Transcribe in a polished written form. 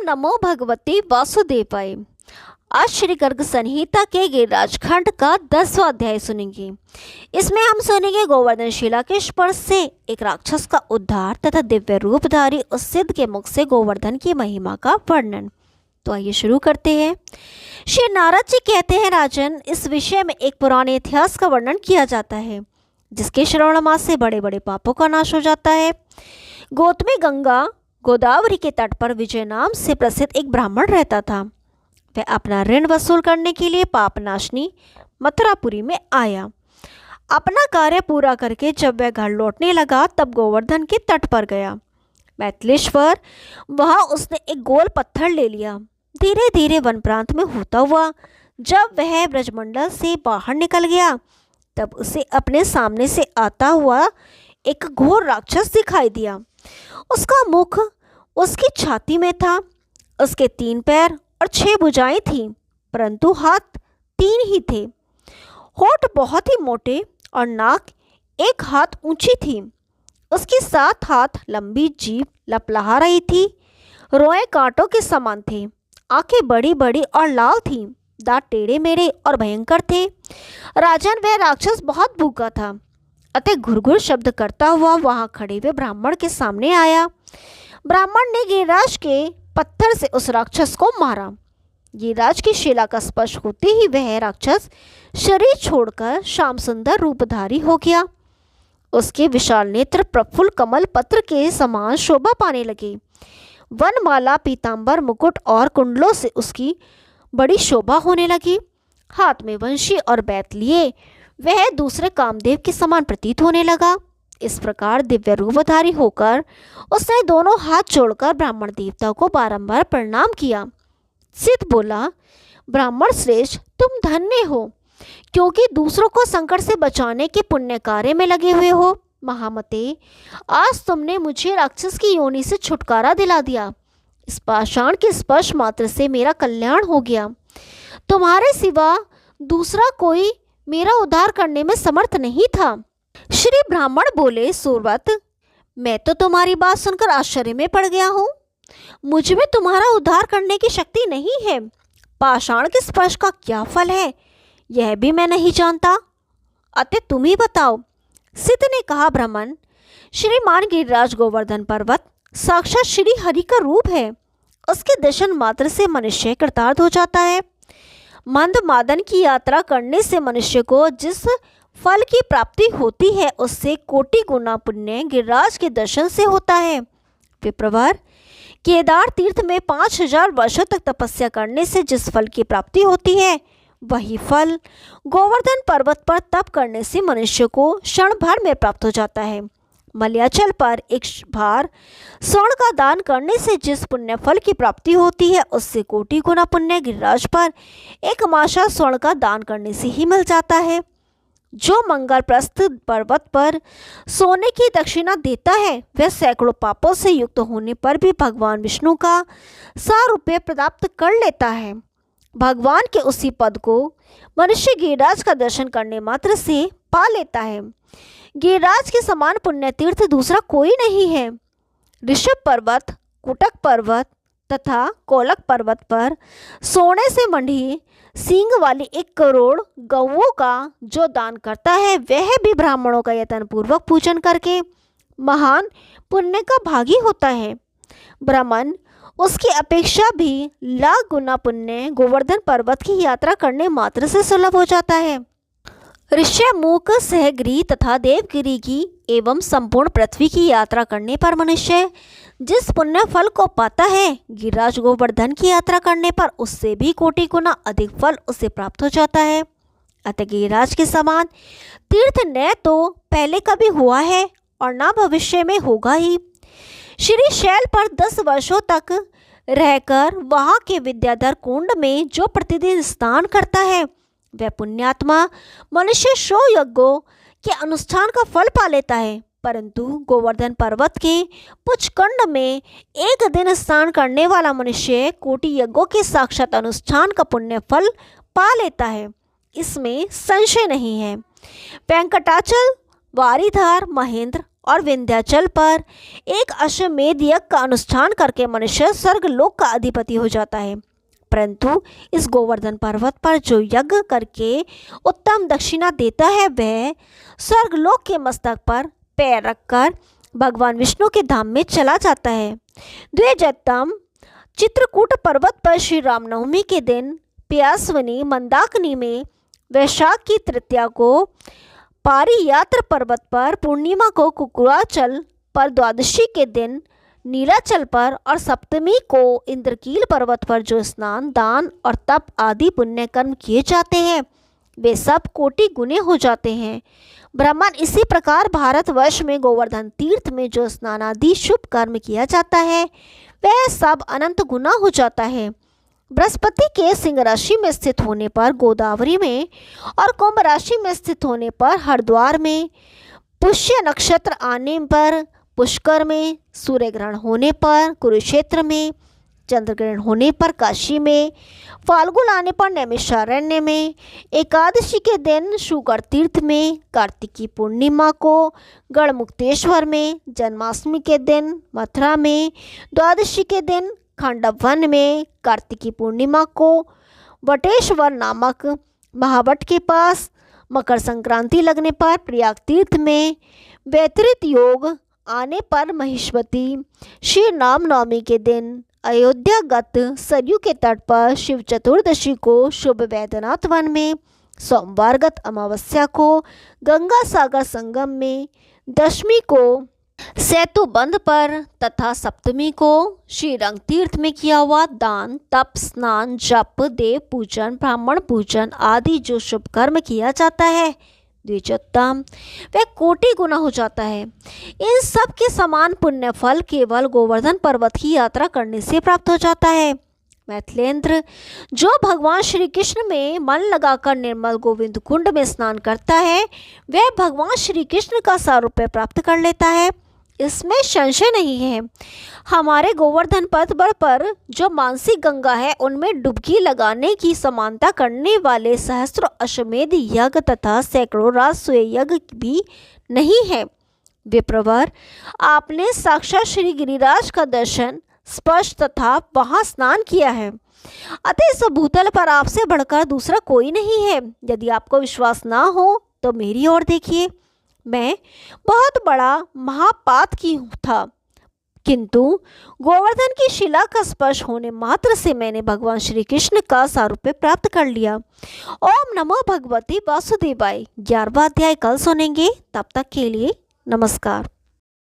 नमो भगवते वासुदेवाय। आज श्री गर्ग संहिता के गिरिराज खंड का 10वां अध्याय सुनेंगे। इसमें हम सुनेंगे गोवर्धन शिला के स्पर्श से एक राक्षस का उद्धार तथा दिव्य रूपधारी उस सिद्ध के मुख से गोवर्धन की महिमा का वर्णन। तो आइए शुरू करते हैं। श्री नारद जी कहते हैं, राजन, इस विषय में एक पुराने इतिहास का वर्णन किया जाता है जिसके श्रवण मास से बड़े बड़े पापों का नाश हो जाता है। गौतमी गंगा गोदावरी के तट पर विजय नाम से प्रसिद्ध एक ब्राह्मण रहता था। वह अपना ऋण वसूल करने के लिए पापनाशनी मथुरापुरी में आया। अपना कार्य पूरा करके जब वह घर लौटने लगा तब गोवर्धन के तट पर गया। मैथिलेश्वर वहाँ उसने एक गोल पत्थर ले लिया। धीरे धीरे वन प्रांत में होता हुआ जब वह ब्रजमंडल से बाहर निकल गया तब उसे अपने सामने से आता हुआ एक घोर राक्षस दिखाई दिया। उसका मुख उसकी छाती में था। उसके 3 पैर और 6 भुजाएं थीं, परंतु हाथ 3 ही थे। होठ बहुत ही मोटे और नाक 1 हाथ ऊंची थी। उसकी 7 हाथ लंबी जीभ लपलहा रही थी। रोए कांटों के समान थे। आंखें बड़ी बड़ी और लाल थीं। दांत टेढ़े मेढ़े और भयंकर थे। राजन, वह राक्षस बहुत भूखा था, अतः घुरघुर शब्द करता हुआ वहां खड़े हुए ब्राह्मण के सामने आया। ब्राह्मण ने गिरिराज के पत्थर से उस राक्षस को मारा। गिरिराज की शिला का स्पर्श होते ही वह राक्षस शरीर छोड़कर श्याम सुंदर रूपधारी हो गया। उसके विशाल नेत्र प्रफुल्ल कमल पत्र के समान शोभा पाने लगे। वनमाला, पीतांबर, मुकुट और कुंडलों से उसकी बड़ी शोभा होने लगी। हाथ में वंशी और बैत लिए वह दूसरे कामदेव के समान प्रतीत होने लगा। इस प्रकार दिव्य रूपधारी होकर उसने दोनों हाथ जोड़कर ब्राह्मण देवता को बारंबार प्रणाम किया। सिद्ध बोला, ब्राह्मण श्रेष्ठ, तुम धन्य हो, क्योंकि दूसरों को संकट से बचाने के पुण्य कार्य में लगे हुए हो। महामते, आज तुमने मुझे राक्षस की योनि से छुटकारा दिला दिया। इस पाषाण के स्पर्श मात्र से मेरा कल्याण हो गया। तुम्हारे सिवा दूसरा कोई मेरा उद्धार करने में समर्थ नहीं था। श्री ब्राह्मण बोले, सूरवत, मैं तो तुम्हारी बात सुनकर आश्चर्य में पड़ गया हूँ। मुझ में तुम्हारा उद्धार करने की शक्ति नहीं है। पाषाण के स्पर्श का क्या फल है यह भी मैं नहीं जानता, अतः तुम ही बताओ। सिद्ध ने कहा, ब्राह्मण, श्रीमान गिरिराज गोवर्धन पर्वत साक्षात श्री हरि का रूप है। उसके दर्शन मात्र से मनुष्य कृतार्थ हो जाता है। मंद मादन की यात्रा करने से मनुष्य को जिस फल की प्राप्ति होती है उससे कोटि गुना पुण्य गिरिराज के दर्शन से होता है। विप्रवर, केदार तीर्थ में 5000 वर्षों तक तपस्या करने से जिस फल की प्राप्ति होती है वही फल गोवर्धन पर्वत पर तप करने से मनुष्य को क्षण भर में प्राप्त हो जाता है। मलयाचल पर एक भार स्वर्ण का दान करने से जिस पुण्य फल की प्राप्ति होती है उससे कोटि गुना पुण्य गिरिराज पर एक माशा स्वर्ण का दान करने से ही मिल जाता है। जो मंगलप्रस्थ पर्वत पर सोने की दक्षिणा देता है वह सैकड़ों पापों से युक्त होने पर भी भगवान विष्णु का सारूप्य प्राप्त कर लेता है। भगवान के उसी पद को मनुष्य गिरिराज का दर्शन करने मात्र से पा लेता है। गिरिराज के समान पुण्य तीर्थ दूसरा कोई नहीं है। ऋषभ पर्वत, कुटक पर्वत तथा कोलक पर्वत पर सोने से मंडी सींग वाली 1 करोड़ गौओं का जो दान करता है वह भी ब्राह्मणों का यत्न पूर्वक पूजन करके महान पुण्य का भागी होता है। ब्राह्मण, उसकी अपेक्षा भी लाख गुना पुण्य गोवर्धन पर्वत की यात्रा करने मात्र से सुलभ हो जाता है। ऋष्यमुख, सहगिरी तथा देवगिरी की एवं संपूर्ण पृथ्वी की यात्रा करने पर मनुष्य जिस पुण्य फल को पाता है गिरिराज गोवर्धन की यात्रा करने पर उससे भी कोटि गुना अधिक फल उसे प्राप्त हो जाता है। अतः गिरिराज के समान तीर्थ न तो पहले कभी हुआ है और न भविष्य में होगा ही। श्री शैल पर 10 वर्षों तक रहकर वहाँ के विद्याधर कुंड में जो प्रतिदिन स्नान करता है वह पुण्यात्मा मनुष्य 100 यज्ञों के अनुष्ठान का फल पा लेता है, परंतु गोवर्धन पर्वत के पुच्छकंड में एक दिन स्नान करने वाला मनुष्य कोटि यज्ञों के साक्षात अनुष्ठान का पुण्य फल पा लेता है, इसमें संशय नहीं है। वेंकटाचल, वारीधार, महेंद्र और विंध्याचल पर एक अश्वमेध यज्ञ का अनुष्ठान करके मनुष्य स्वर्गलोक का अधिपति हो जाता है। परंतु इस गोवर्धन पर्वत पर जो यज्ञ करके उत्तम दक्षिणा देता है वह स्वर्गलोक के मस्तक पर पैर रखकर भगवान विष्णु के धाम में चला जाता है। द्विजोत्तम चित्रकूट पर्वत पर श्री रामनवमी के दिन प्यासवनी मंदाकिनी में, वैशाख की तृतीया को पारियात्र पर्वत पर, पूर्णिमा को कुकुराचल पर, द्वादशी के दिन नीलाचल पर और सप्तमी को इंद्रकील पर्वत पर जो स्नान, दान और तप आदि पुण्य कर्म किए जाते हैं वे सब कोटि गुने हो जाते हैं। ब्राह्मण इसी प्रकार भारतवर्ष में गोवर्धन तीर्थ में जो स्नान आदि शुभ कर्म किया जाता है वह सब अनंत गुना हो जाता है। बृहस्पति के सिंह राशि में स्थित होने पर गोदावरी में और कुंभ राशि में स्थित होने पर हरिद्वार में, पुष्य नक्षत्र आने पर पुष्कर में, सूर्य ग्रहण होने पर कुरुक्षेत्र में, चंद्र ग्रहण होने पर काशी में, फाल्गुन आने पर नैमिषारण्य में, एकादशी के दिन शुगर तीर्थ में, कार्तिकी पूर्णिमा को गढ़मुक्तेश्वर में, जन्माष्टमी के दिन मथुरा में, द्वादशी के दिन खंडवन में, कार्तिकी पूर्णिमा को वटेश्वर नामक महावट के पास, मकर संक्रांति लगने पर प्रयाग तीर्थ में, वैतरित योग आने पर महेश्वती, श्री रामनवमी के दिन अयोध्यागत सरयू के तट पर, शिव चतुर्दशी को शुभ वैद्यनाथ वन में, सोमवारगत अमावस्या को गंगा सागर संगम में, दशमी को सेतु बंध पर तथा सप्तमी को श्री रंग तीर्थ में किया हुआ दान, तप, स्नान, जप, देव पूजन, ब्राह्मण पूजन आदि जो शुभ कर्म किया जाता है द्विजोत्तम वह कोटि गुना हो जाता है। इन सब के समान पुण्य फल केवल गोवर्धन पर्वत की यात्रा करने से प्राप्त हो जाता है। मैथिलेंद्र, जो भगवान श्री कृष्ण में मन लगाकर निर्मल गोविंद कुंड में स्नान करता है वह भगवान श्री कृष्ण का सारूप्य प्राप्त कर लेता है, इसमें संशय नहीं है। हमारे गोवर्धन पर्वत पर जो मानसी गंगा है उनमें डुबकी लगाने की समानता करने वाले सहस्त्रों अश्वमेध यज्ञ तथा सैकड़ों राजसूय यज्ञ भी नहीं है। विप्रवर, आपने साक्षात श्री गिरिराज का दर्शन, स्पर्श तथा वहां स्नान किया है, अतः इस भूतल पर आपसे बढ़कर दूसरा कोई नहीं है। यदि आपको विश्वास ना हो तो मेरी ओर देखिए। मैं बहुत बड़ा महापात की था, किंतु गोवर्धन की शिला का स्पर्श होने मात्र से मैंने भगवान श्री कृष्ण का सारूप्य प्राप्त कर लिया। ओम नमो भगवती वासुदेवाय। 11वां अध्याय कल सुनेंगे, तब तक के लिए नमस्कार।